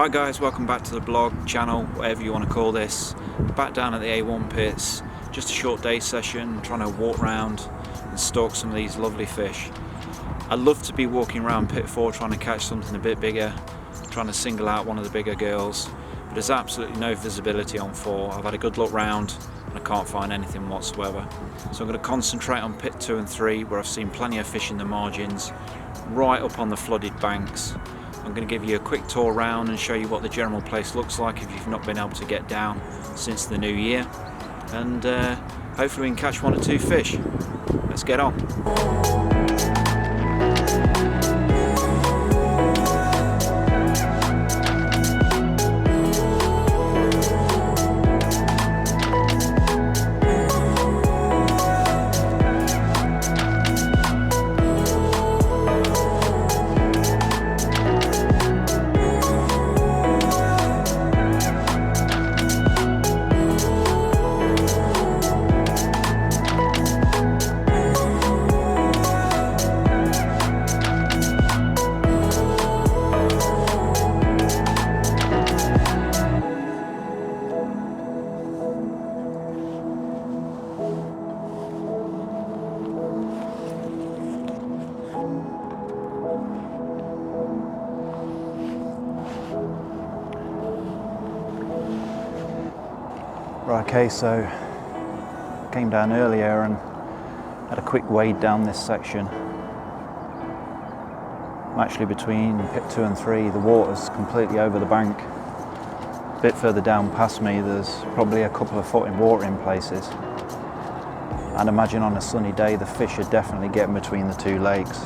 Hi guys, welcome back to the blog, channel, whatever you want to call this. Back down at the A1 pits, just a short day session, trying to walk around and stalk some of these lovely fish. I'd love to be walking around pit 4 trying to catch something a bit bigger, trying to single out one of the bigger girls, but there's absolutely no visibility on 4. I've had a good look round and I can't find anything whatsoever. So I'm going to concentrate on pit 2 and 3 where I've seen plenty of fish in the margins, right up on the flooded banks. I'm going to give you a quick tour around and show you what the general place looks like if you've not been able to get down since the new year, and hopefully we can catch 1 or 2 fish. Let's get on. Right, okay, so came down earlier and had a quick wade down this section. I'm actually between pit 2 and 3, the water's completely over the bank. A bit further down past me there's probably a couple of foot in water in places. I'd imagine on a sunny day the fish are definitely getting between the 2 lakes.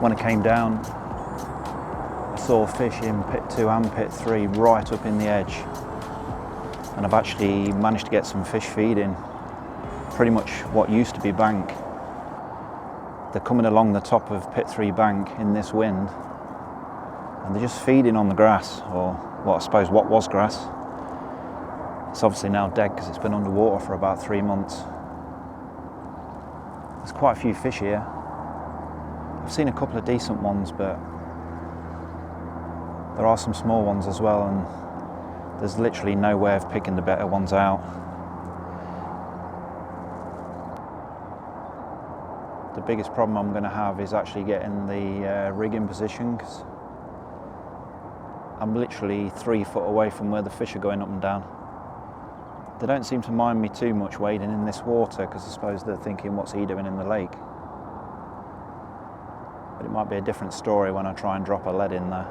When I came down, saw fish in pit 2 and pit 3 right up in the edge, and I've actually managed to get some fish feeding pretty much what used to be bank. They're coming along the top of pit 3 bank in this wind and they're just feeding on the grass, or what I suppose what was grass. It's obviously now dead because it's been underwater for about 3 months. There's quite a few fish here. I've seen a couple of decent ones, but there are some small ones as well, and there's literally no way of picking the better ones out. The biggest problem I'm going to have is actually getting the rig in position, because I'm literally 3 foot away from where the fish are going up and down. They don't seem to mind me too much wading in this water, because I suppose they're thinking, what's he doing in the lake? But it might be a different story when I try and drop a lead in there.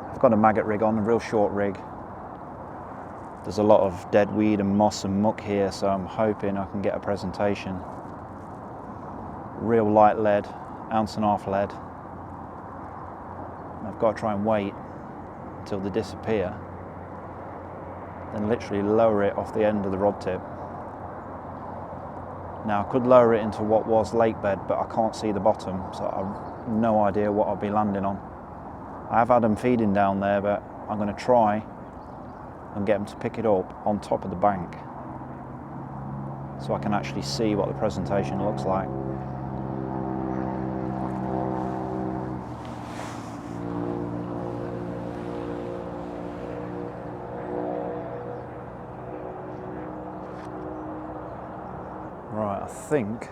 I've got a maggot rig on, a real short rig. There's a lot of dead weed and moss and muck here, so I'm hoping I can get a presentation. Real light lead, 1.5 ounce lead. And I've got to try and wait until they disappear, then literally lower it off the end of the rod tip. Now I could lower it into what was lake bed, but I can't see the bottom, so I've no idea what I'll be landing on. I have had them feeding down there, but I'm going to try and get them to pick it up on top of the bank so I can actually see what the presentation looks like. Right, I think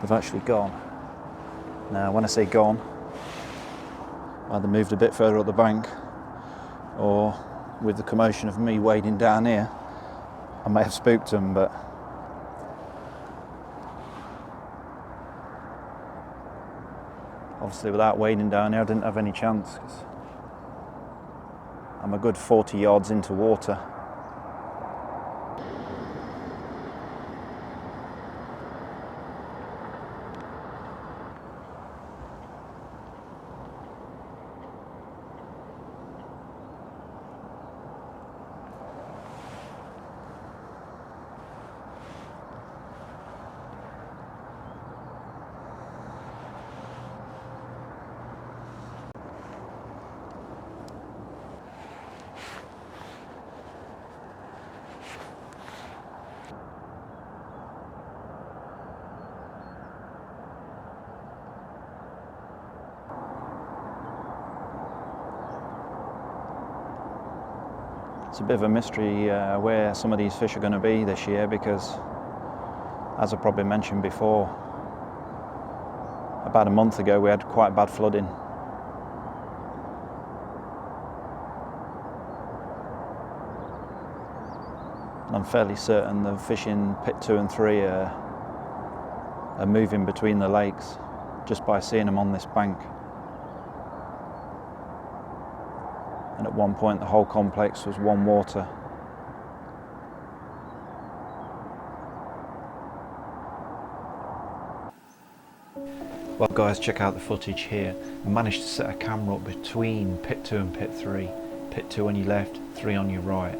they've actually gone. Now, when I say gone, either moved a bit further up the bank, or with the commotion of me wading down here, I may have spooked them, but obviously without wading down here I didn't have any chance, because I'm a good 40 yards into water. It's a bit of a mystery where some of these fish are going to be this year, because as I probably mentioned before, about a month ago we had quite bad flooding. And I'm fairly certain the fish in pit 2 and 3 are moving between the lakes just by seeing them on this bank. And at one point the whole complex was one water. Well guys, check out the footage here. I managed to set a camera up between pit 2 and pit 3. Pit 2 on your left, 3 on your right.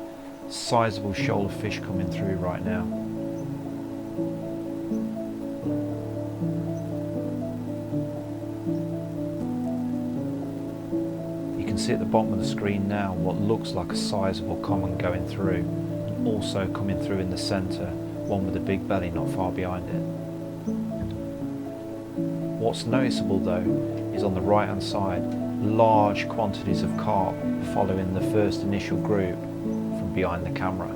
Sizable shoal of fish coming through right now. You can see at the bottom of the screen now what looks like a sizable common going through, and also coming through in the centre, one with a big belly not far behind it. What's noticeable though is on the right hand side, large quantities of carp following the first initial group from behind the camera.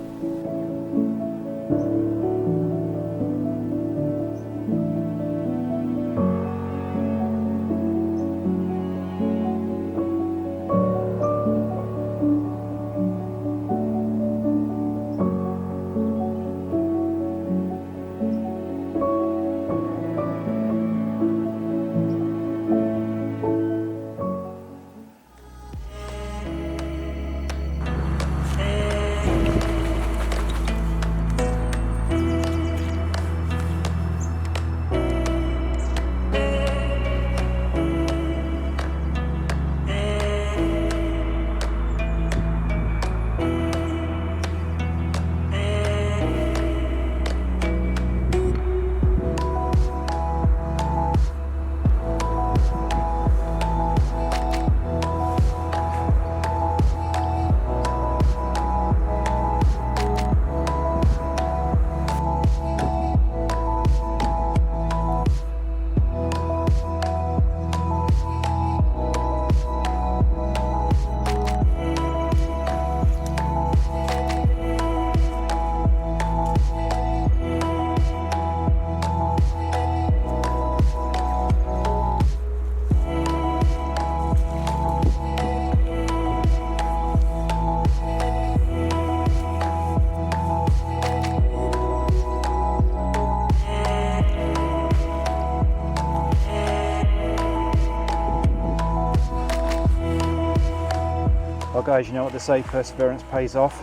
Well guys, you know what they say, perseverance pays off.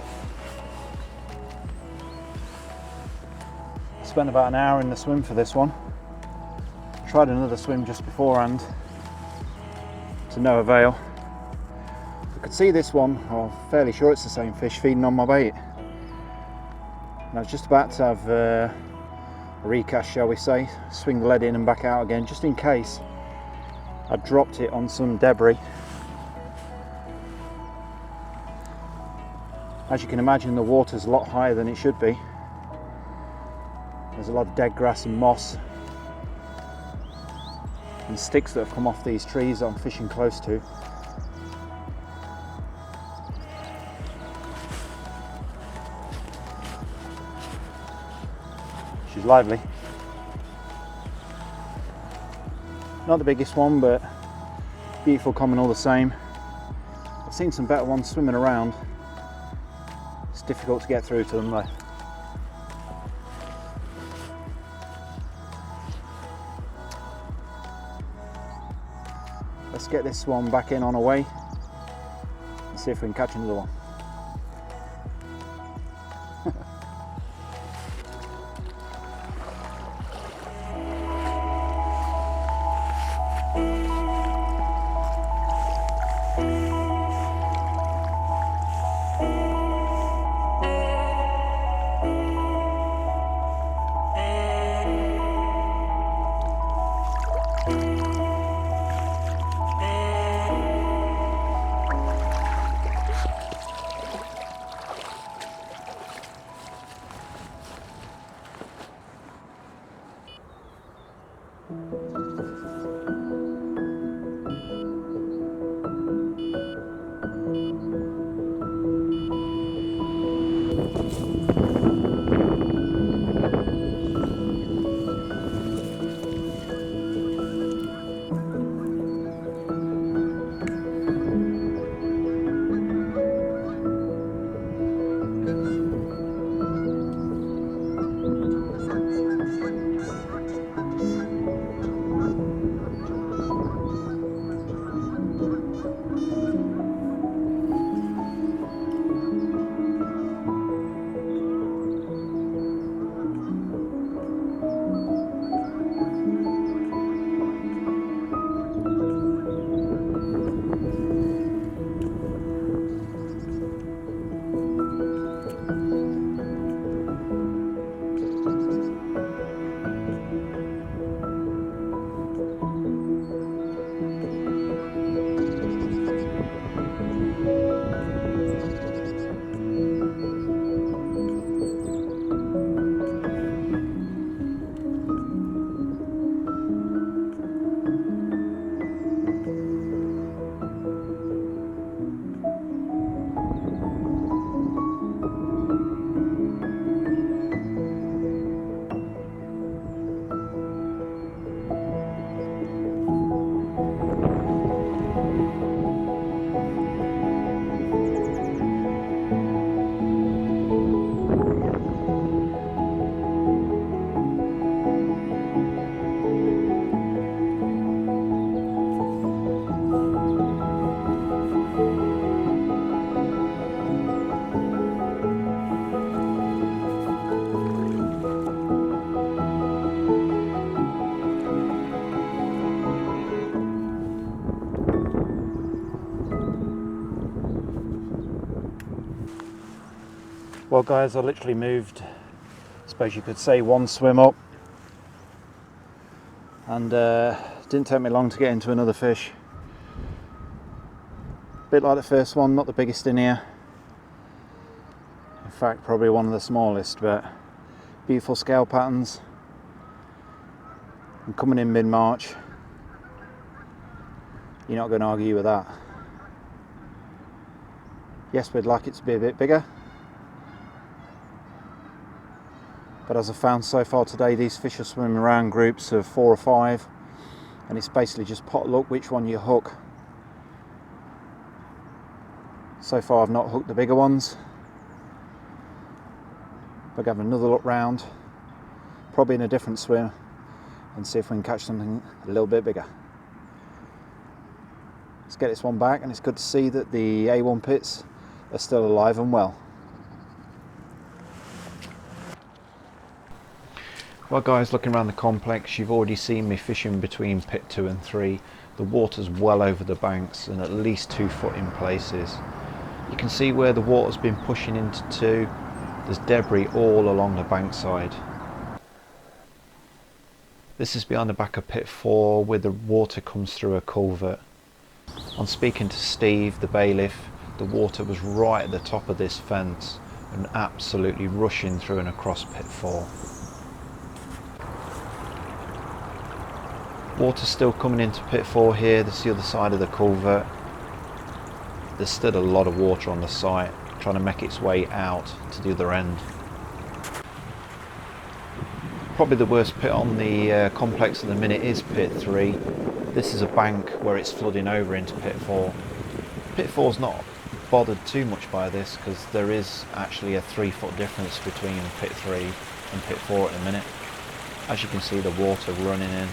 Spent about an hour in the swim for this one. Tried another swim just beforehand, to no avail. I could see this one, I'm fairly sure it's the same fish feeding on my bait. And I was just about to have a recast, shall we say, swing the lead in and back out again, just in case I dropped it on some debris. As you can imagine, the water's a lot higher than it should be. There's a lot of dead grass and moss and sticks that have come off these trees that I'm fishing close to. She's lively. Not the biggest one, but beautiful common all the same. I've seen some better ones swimming around. It's difficult to get through to them though. Let's get this one back in on our way and see if we can catch another one. Well guys, I literally moved, I suppose you could say, one swim up, and didn't take me long to get into another fish. A bit like the first one, not the biggest in here. In fact, probably one of the smallest, but beautiful scale patterns. And coming in mid-March, you're not going to argue with that. Yes, we'd like it to be a bit bigger, but as I've found so far today, these fish are swimming around groups of 4 or 5, and it's basically just pot luck which one you hook. So far I've not hooked the bigger ones. We'll have another look round, probably in a different swim, and see if we can catch something a little bit bigger. Let's get this one back, and it's good to see that the A1 pits are still alive and well. Well guys, looking around the complex, you've already seen me fishing between pit 2 and 3. The water's well over the banks and at least 2 foot in places. You can see where the water's been pushing into 2. There's debris all along the bankside. This is behind the back of pit 4 where the water comes through a culvert. On speaking to Steve, the bailiff, the water was right at the top of this fence and absolutely rushing through and across pit 4. Water's still coming into pit 4 here. This is the other side of the culvert. There's still a lot of water on the site trying to make its way out to the other end. Probably the worst pit on the complex at the minute is pit 3. This is a bank where it's flooding over into pit 4. Pit 4's not bothered too much by this because there is actually a 3 foot difference between pit 3 and pit 4 at the minute. As you can see, the water running in.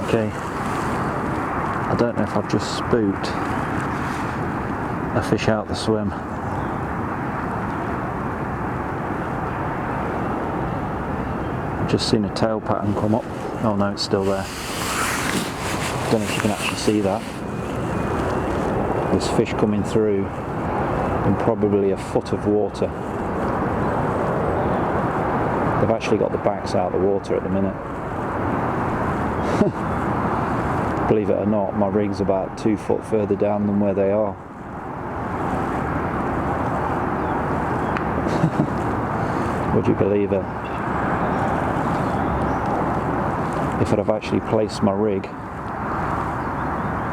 Okay, I don't know if I've just spooked a fish out the swim. I've just seen a tail pattern come up. Oh no, it's still there. Don't know if you can actually see that. There's fish coming through in probably a foot of water. They've actually got the backs out of the water at the minute. Believe it or not, my rig's about 2 foot further down than where they are. Would you believe it? If I'd have actually placed my rig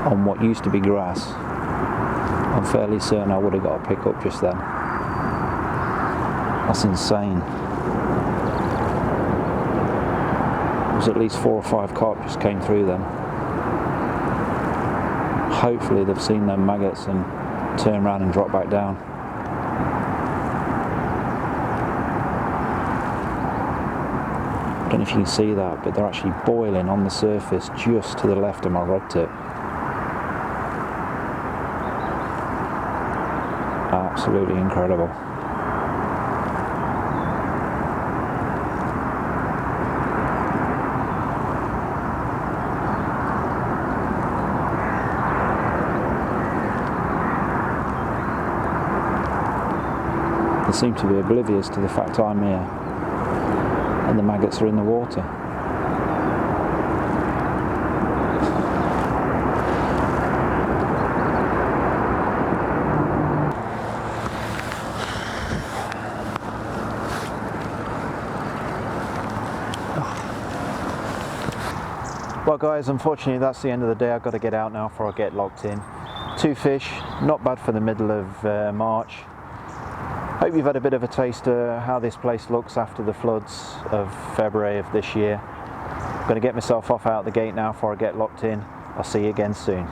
on what used to be grass, I'm fairly certain I would have got a pick up just then. That's insane. There was at least 4 or 5 carp just came through them. Hopefully they've seen them maggots and turn around and drop back down. I don't know if you can see that, but they're actually boiling on the surface just to the left of my rod tip. Absolutely incredible. They seem to be oblivious to the fact I'm here and the maggots are in the water. Well guys, unfortunately that's the end of the day. I've got to get out now before I get locked in. 2 fish, not bad for the middle of March. Hope you've had a bit of a taste of how this place looks after the floods of February of this year. I'm going to get myself off out the gate now before I get locked in. I'll see you again soon.